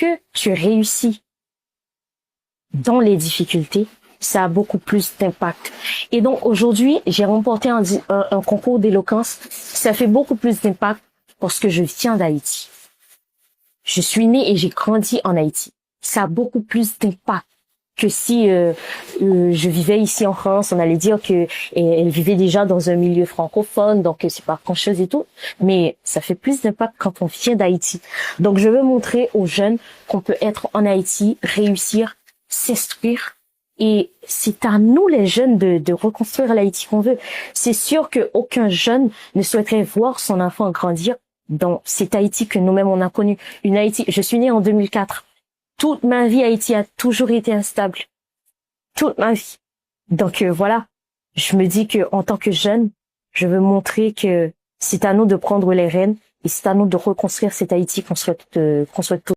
lorsque tu réussis dans les difficultés, ça a beaucoup plus d'impact. Et donc aujourd'hui, j'ai remporté un concours d'éloquence. Ça fait beaucoup plus d'impact parce que je viens d'Haïti. Je suis née et j'ai grandi en Haïti. Ça a beaucoup plus d'impact que si je vivais ici en France. On allait dire que elle vivait déjà dans un milieu francophone, donc c'est pas grand-chose et tout. Mais ça fait plus d'impact quand on vient d'Haïti. Donc je veux montrer aux jeunes qu'on peut être en Haïti, réussir, s'instruire. Et c'est à nous, les jeunes, de reconstruire l'Haïti qu'on veut. C'est sûr qu'aucun jeune ne souhaiterait voir son enfant grandir dans cette Haïti que nous-mêmes on a connue. Une Haïti, je suis née en 2004. Toute ma vie, Haïti a toujours été instable. Toute ma vie. Donc voilà, je me dis que en tant que jeune, je veux montrer que c'est à nous de prendre les rênes et c'est à nous de reconstruire cette Haïti qu'on souhaite tous.